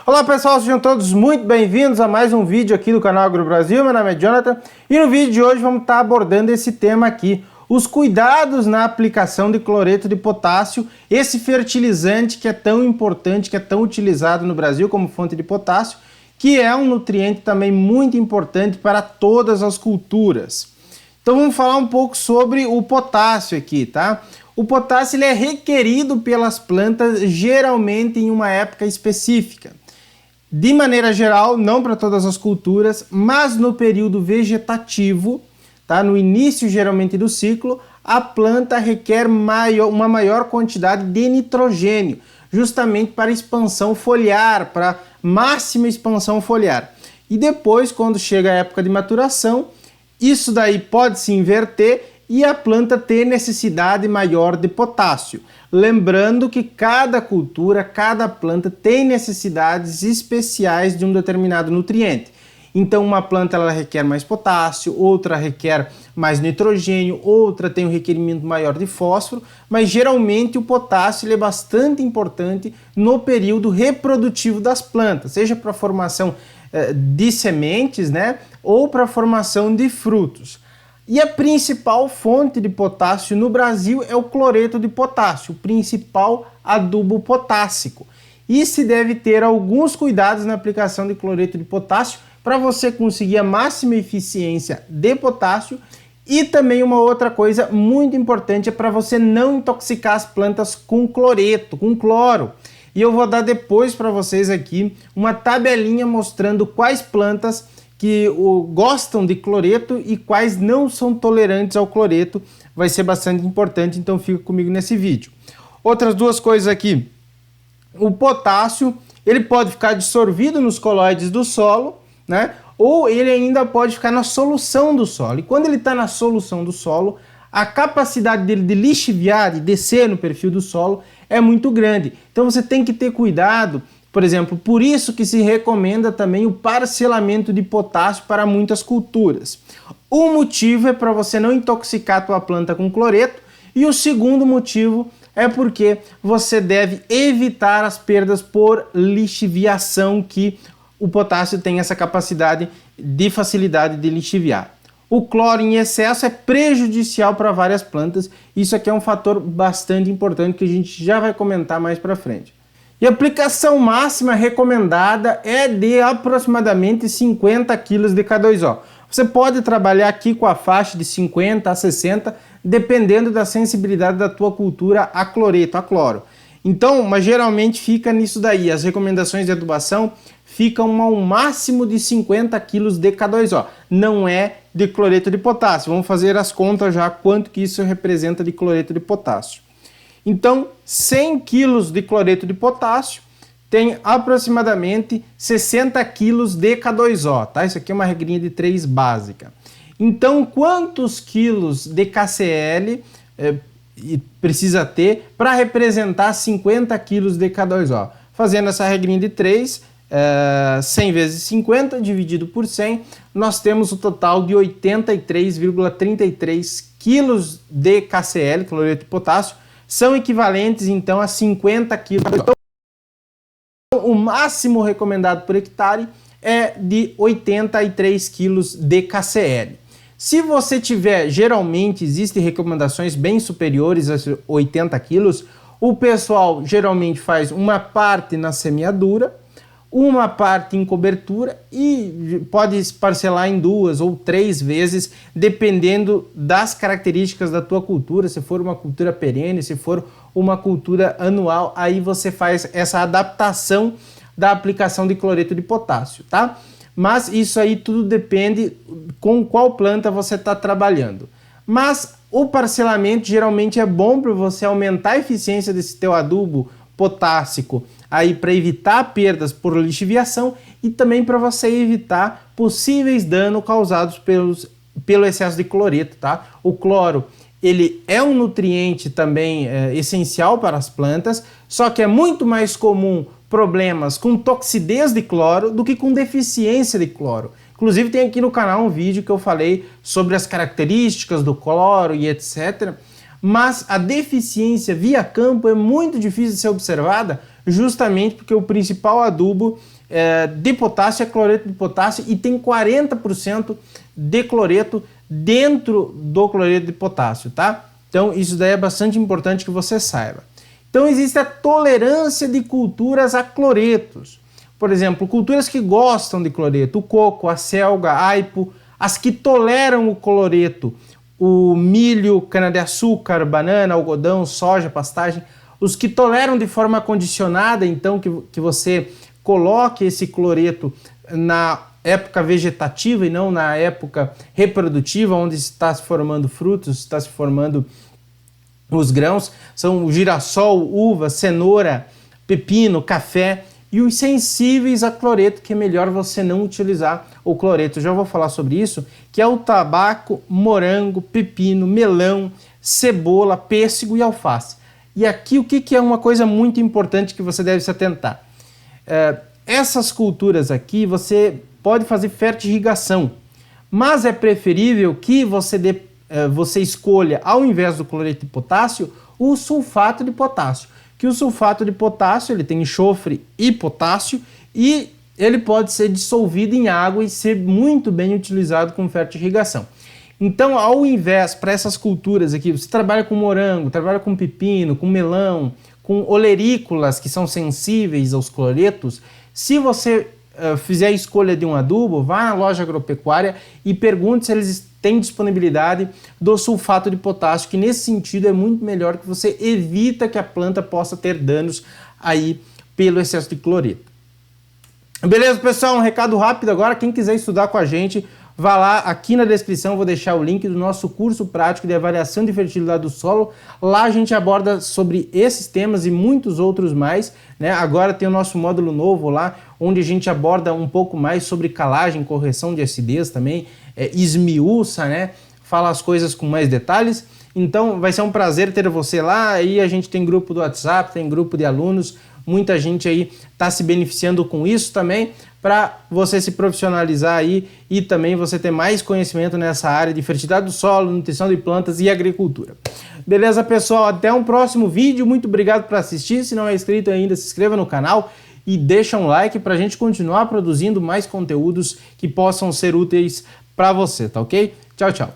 Olá pessoal, sejam todos muito bem-vindos a mais um vídeo aqui do canal Agro Brasil. Meu nome é Jonathan e no vídeo de hoje vamos estar abordando esse tema aqui, os cuidados na aplicação de cloreto de potássio, esse fertilizante que é tão importante, que é tão utilizado no Brasil como fonte de potássio, que é um nutriente também muito importante para todas as culturas. Então vamos falar um pouco sobre o potássio aqui, tá? O potássio ele é requerido pelas plantas geralmente em uma época específica. De maneira geral, não para todas as culturas, mas no período vegetativo, tá? No início geralmente do ciclo, a planta requer uma maior quantidade de nitrogênio, justamente para expansão foliar, para máxima expansão foliar. E depois, quando chega a época de maturação, isso daí pode se inverter e a planta ter necessidade maior de potássio. Lembrando que cada cultura, cada planta tem necessidades especiais de um determinado nutriente. Então uma planta ela requer mais potássio, outra requer mais nitrogênio, outra tem um requerimento maior de fósforo, mas geralmente o potássio ele é bastante importante no período reprodutivo das plantas, seja para a formação de sementes, né, ou para a formação de frutos. E a principal fonte de potássio no Brasil é o cloreto de potássio, o principal adubo potássico. E se deve ter alguns cuidados na aplicação de cloreto de potássio para você conseguir a máxima eficiência de potássio. E também uma outra coisa muito importante é para você não intoxicar as plantas com cloreto, com cloro. E eu vou dar depois para vocês aqui uma tabelinha mostrando quais plantas que gostam de cloreto e quais não são tolerantes ao cloreto. Vai ser bastante importante, então fica comigo nesse vídeo. Outras duas coisas aqui. O potássio, ele pode ficar dissolvido nos colóides do solo, né? Ou ele ainda pode ficar na solução do solo. E quando ele está na solução do solo, a capacidade dele de lixiviar, de descer no perfil do solo, é muito grande. Então você tem que ter cuidado. Por exemplo, por isso que se recomenda também o parcelamento de potássio para muitas culturas. O motivo é para você não intoxicar a tua planta com cloreto e o segundo motivo é porque você deve evitar as perdas por lixiviação, que o potássio tem essa capacidade de facilidade de lixiviar. O cloro em excesso é prejudicial para várias plantas, isso aqui é um fator bastante importante que a gente já vai comentar mais para frente. E a aplicação máxima recomendada é de aproximadamente 50 kg de K2O. Você pode trabalhar aqui com a faixa de 50 a 60, dependendo da sensibilidade da tua cultura a cloreto, a cloro. Então, mas geralmente fica nisso daí. As recomendações de adubação ficam ao máximo de 50 kg de K2O. Não é de cloreto de potássio. Vamos fazer as contas já quanto que isso representa de cloreto de potássio. Então, 100 kg de cloreto de potássio tem aproximadamente 60 kg de K2O, tá? Isso aqui é uma regrinha de 3 básica. Então, quantos quilos de KCl precisa ter para representar 50 kg de K2O? Fazendo essa regrinha de 3, 100 vezes 50 dividido por 100, nós temos o total de 83,33 kg de KCl, cloreto de potássio, são equivalentes então a 50 kg. Então, o máximo recomendado por hectare é de 83 kg de KCl. Se você tiver, geralmente existem recomendações bem superiores a 80 kg, o pessoal geralmente faz uma parte na semeadura, uma parte em cobertura e pode parcelar em 2 ou 3 vezes, dependendo das características da tua cultura. Se for uma cultura perene, se for uma cultura anual, aí você faz essa adaptação da aplicação de cloreto de potássio, tá? Mas isso aí tudo depende com qual planta você está trabalhando. Mas o parcelamento geralmente é bom para você aumentar a eficiência desse teu adubo potássico, aí para evitar perdas por lixiviação e também para você evitar possíveis danos causados pelo excesso de cloreto, tá? O cloro, ele é um nutriente também essencial para as plantas, só que é muito mais comum problemas com toxidez de cloro do que com deficiência de cloro. Inclusive tem aqui no canal um vídeo que eu falei sobre as características do cloro e etc. Mas a deficiência via campo é muito difícil de ser observada justamente porque o principal adubo de potássio é cloreto de potássio e tem 40% de cloreto dentro do cloreto de potássio, tá? Então isso daí é bastante importante que você saiba. Então existe a tolerância de culturas a cloretos. Por exemplo, culturas que gostam de cloreto, o coco, a selga, a aipo, as que toleram o cloreto, o milho, cana-de-açúcar, banana, algodão, soja, pastagem, os que toleram de forma condicionada, então que você coloque esse cloreto na época vegetativa e não na época reprodutiva, onde está se formando frutos, está se formando os grãos, são o girassol, uva, cenoura, pepino, café, e os sensíveis a cloreto, que é melhor você não utilizar o cloreto. Já vou falar sobre isso, que é o tabaco, morango, pepino, melão, cebola, pêssego e alface. E aqui o que é uma coisa muito importante que você deve se atentar? Essas culturas aqui você pode fazer fertirrigação, mas é preferível que você escolha, ao invés do cloreto de potássio, o sulfato de potássio. Que o sulfato de potássio ele tem enxofre e potássio e ele pode ser dissolvido em água e ser muito bem utilizado com fertirrigação. Então, ao invés, para essas culturas aqui, você trabalha com morango, trabalha com pepino, com melão, com olerícolas que são sensíveis aos cloretos, se você fizer a escolha de um adubo, vá na loja agropecuária e pergunte se eles têm disponibilidade do sulfato de potássio, que nesse sentido é muito melhor, que você evita que a planta possa ter danos aí pelo excesso de cloreto. Beleza, pessoal? Um recado rápido agora. Quem quiser estudar com a gente, vá lá, aqui na descrição vou deixar o link do nosso curso prático de avaliação de fertilidade do solo. Lá a gente aborda sobre esses temas e muitos outros mais, né? Agora tem o nosso módulo novo lá, onde a gente aborda um pouco mais sobre calagem, correção de acidez também, esmiuça, né? Fala as coisas com mais detalhes. Então vai ser um prazer ter você lá. Aí a gente tem grupo do WhatsApp, tem grupo de alunos, muita gente aí está se beneficiando com isso também, para você se profissionalizar aí e também você ter mais conhecimento nessa área de fertilidade do solo, nutrição de plantas e agricultura. Beleza, pessoal? Até um próximo vídeo. Muito obrigado por assistir. Se não é inscrito ainda, se inscreva no canal e deixa um like para a gente continuar produzindo mais conteúdos que possam ser úteis para você, tá ok? Tchau, tchau.